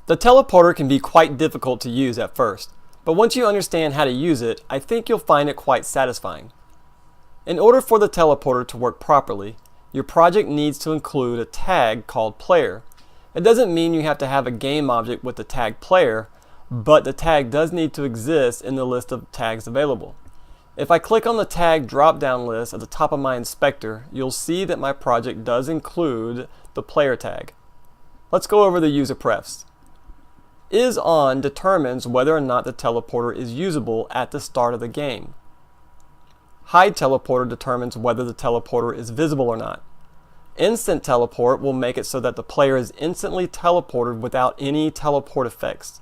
The teleporter can be quite difficult to use at first, but once you understand how to use it, I think you'll find it quite satisfying. In order for the teleporter to work properly, your project needs to include a tag called player. It doesn't mean you have to have a game object with the tag player, but the tag does need to exist in the list of tags available. If I click on the tag drop-down list at the top of my inspector, you'll see that my project does include the player tag. Let's go over the user prefs. Is on determines whether or not the teleporter is usable at the start of the game. Hide teleporter determines whether the teleporter is visible or not. Instant teleport will make it so that the player is instantly teleported without any teleport effects.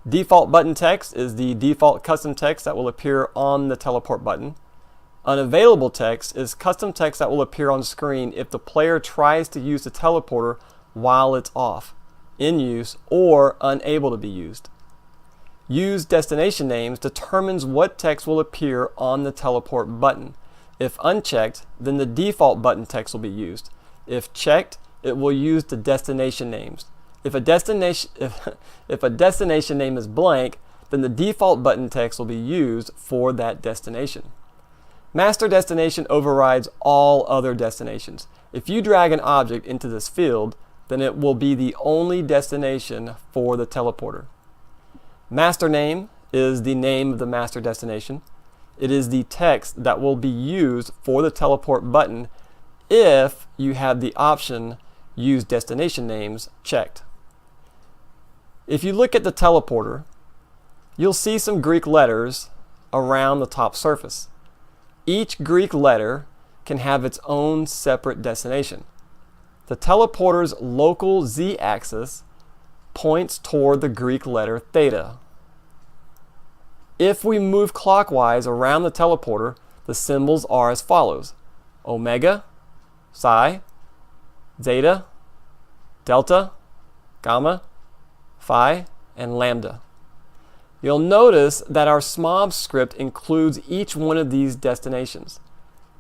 Default button text is the default custom text that will appear on the teleport button. Unavailable text is custom text that will appear on screen if the player tries to use the teleporter while it's off, in use, or unable to be used. Use destination names determines what text will appear on the teleport button. If unchecked, then the default button text will be used. If checked, it will use the destination names. If a destination name is blank, then the default button text will be used for that destination. Master destination overrides all other destinations. If you drag an object into this field, then it will be the only destination for the teleporter. Master name is the name of the master destination. It is the text that will be used for the teleport button if you have the option Use Destination Names checked. If you look at the teleporter, you'll see some Greek letters around the top surface. Each Greek letter can have its own separate destination. The teleporter's local z-axis points toward the Greek letter theta. If we move clockwise around the teleporter, the symbols are as follows: omega, psi, zeta, delta, gamma, phi, and lambda. You'll notice that our Smobs script includes each one of these destinations.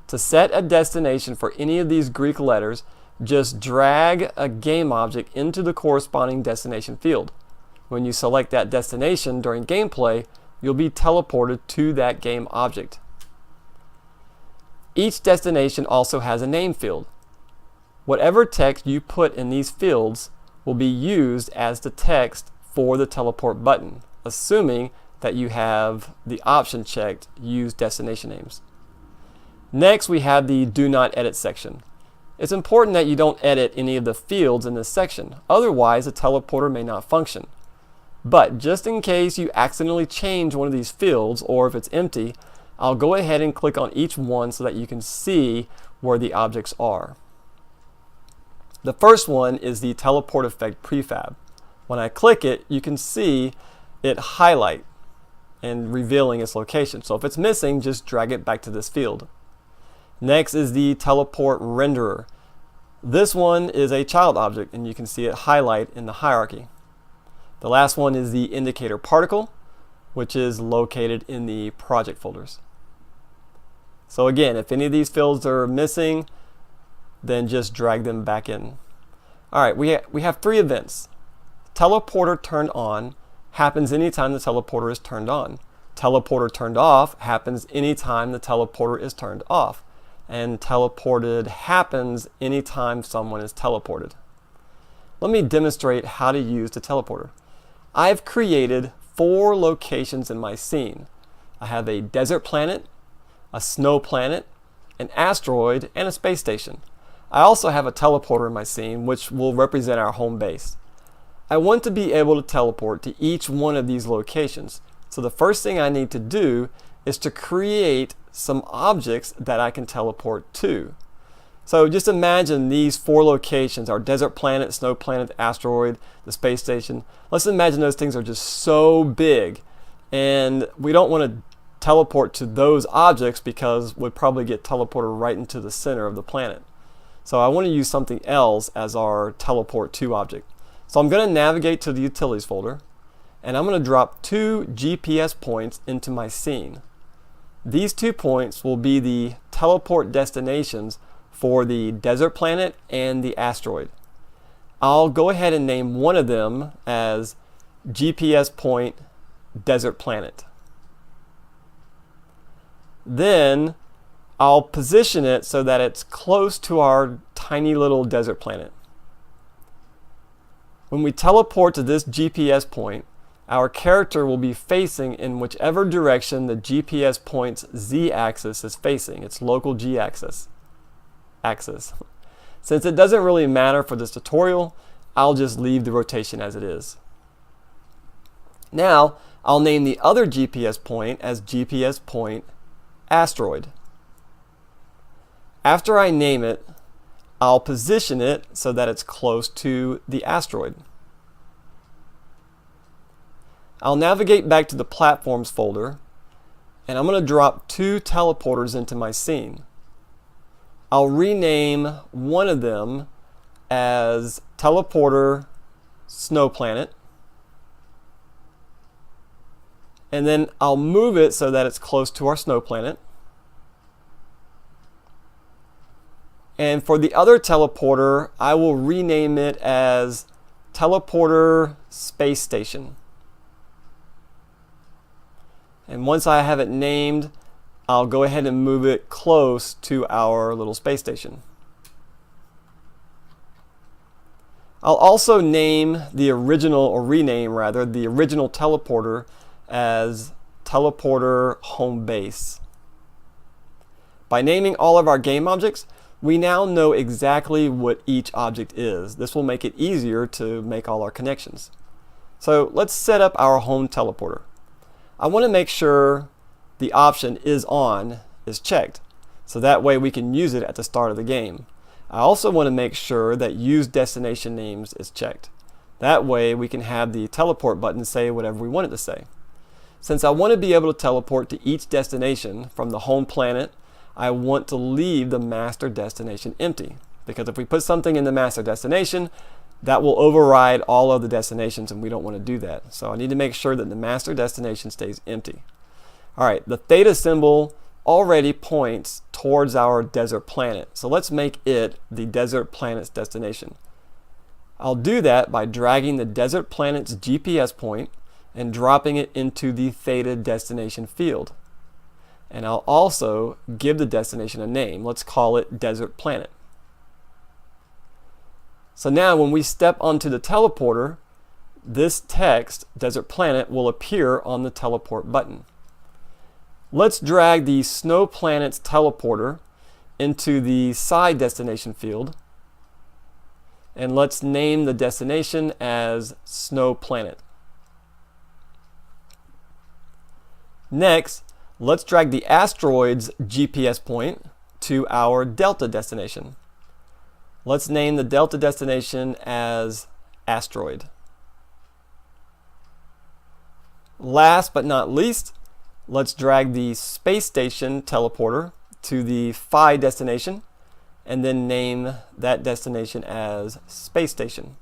To set a destination for any of these Greek letters, just drag a game object into the corresponding destination field. When you select that destination during gameplay, you'll be teleported to that game object. Each destination also has a name field. Whatever text you put in these fields will be used as the text for the teleport button, assuming that you have the option checked, Use Destination Names. Next, we have the Do Not Edit section. It's important that you don't edit any of the fields in this section, otherwise the teleporter may not function. But just in case you accidentally change one of these fields, or if it's empty, I'll go ahead and click on each one so that you can see where the objects are. The first one is the Teleport Effect Prefab. When I click it, you can see it highlight and revealing its location. So if it's missing, just drag it back to this field. Next is the Teleport Renderer. This one is a child object, and you can see it highlight in the hierarchy. The last one is the Indicator Particle, which is located in the project folders. So again, if any of these fields are missing, then just drag them back in. All right, we have three events. Teleporter turned on happens anytime the teleporter is turned on. Teleporter turned off happens anytime the teleporter is turned off. And teleported happens anytime someone is teleported. Let me demonstrate how to use the teleporter. I've created 4 locations in my scene. I have a desert planet, a snow planet, an asteroid, and a space station. I also have a teleporter in my scene, which will represent our home base. I want to be able to teleport to each one of these locations. So the first thing I need to do is to create some objects that I can teleport to. So just imagine these 4 locations, our desert planet, snow planet, asteroid, the space station. Let's imagine those things are just so big, and we don't want to teleport to those objects because we'd probably get teleported right into the center of the planet. So I want to use something else as our teleport to object. So I'm going to navigate to the utilities folder, and I'm going to drop 2 GPS points into my scene. These 2 points will be the teleport destinations for the desert planet and the asteroid. I'll go ahead and name one of them as GPS point desert planet. Then I'll position it so that it's close to our tiny little desert planet. When we teleport to this GPS point, our character will be facing in whichever direction the GPS point's z-axis is facing, its local g-axis. Since it doesn't really matter for this tutorial, I'll just leave the rotation as it is. Now, I'll name the other GPS point as GPS point asteroid. After I name it, I'll position it so that it's close to the asteroid. I'll navigate back to the platforms folder, and I'm going to drop 2 teleporters into my scene. I'll rename one of them as teleporter snow planet, and then I'll move it so that it's close to our snow planet. And for the other teleporter, I will rename it as teleporter space station. And once I have it named, I'll go ahead and move it close to our little space station. I'll also name the original, or rename rather, the original teleporter as teleporter home base. By naming all of our game objects, we now know exactly what each object is. This will make it easier to make all our connections. So let's set up our home teleporter. I want to make sure the option is on is checked, so that way we can use it at the start of the game. I also want to make sure that use destination names is checked. That way we can have the teleport button say whatever we want it to say. Since I want to be able to teleport to each destination from the home planet, I want to leave the master destination empty, because if we put something in the master destination, that will override all other destinations, and we don't want to do that. So I need to make sure that the master destination stays empty. Alright, the theta symbol already points towards our desert planet, so let's make it the desert planet's destination. I'll do that by dragging the desert planet's GPS point and dropping it into the theta destination field. And I'll also give the destination a name. Let's call it desert planet. So now when we step onto the teleporter, this text, desert planet, will appear on the teleport button. Let's drag the snow planet's teleporter into the side destination field, and let's name the destination as snow planet. Next, let's drag the asteroid's GPS point to our delta destination. Let's name the delta destination as asteroid. Last but not least, let's drag the space station teleporter to the phi destination and then name that destination as space station.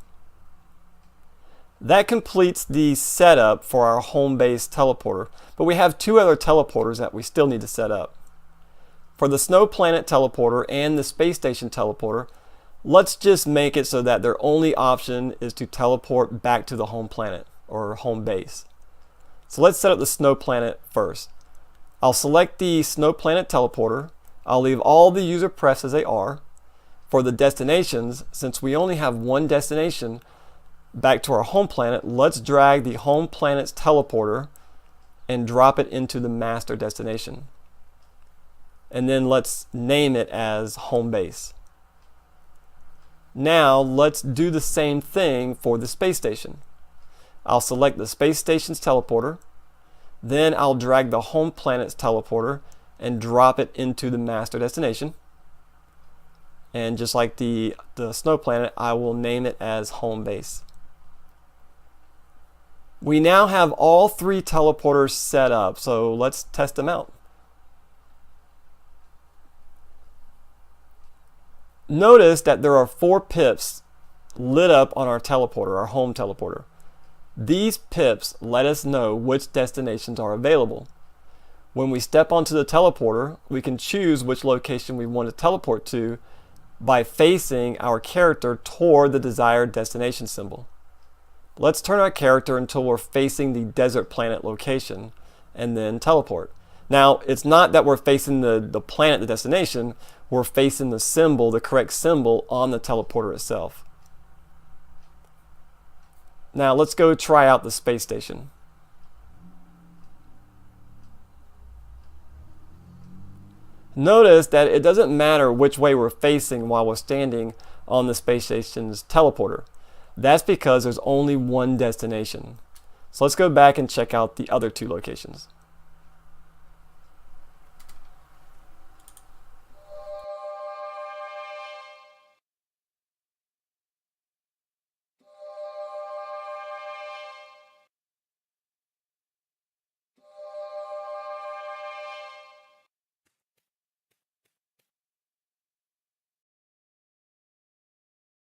That completes the setup for our home base teleporter, but we have 2 other teleporters that we still need to set up. For the snow planet teleporter and the space station teleporter, let's just make it so that their only option is to teleport back to the home planet or home base. So let's set up the snow planet first. I'll select the snow planet teleporter. I'll leave all the user prefs as they are. For the destinations, since we only have one destination back to our home planet, let's drag the home planet's teleporter and drop it into the master destination. And then let's name it as home base. Now let's do the same thing for the space station. I'll select the space station's teleporter, then I'll drag the home planet's teleporter and drop it into the master destination. And just like the snow planet, I will name it as home base. We now have all 3 teleporters set up, so let's test them out. Notice that there are 4 pips lit up on our teleporter, our home teleporter. These pips let us know which destinations are available. When we step onto the teleporter, we can choose which location we want to teleport to by facing our character toward the desired destination symbol. Let's turn our character until we're facing the desert planet location and then teleport. Now, it's not that we're facing the planet, the destination, we're facing the symbol, the correct symbol on the teleporter itself. Now, let's go try out the space station. Notice that it doesn't matter which way we're facing while we're standing on the space station's teleporter. That's because there's only one destination. So let's go back and check out the other two locations.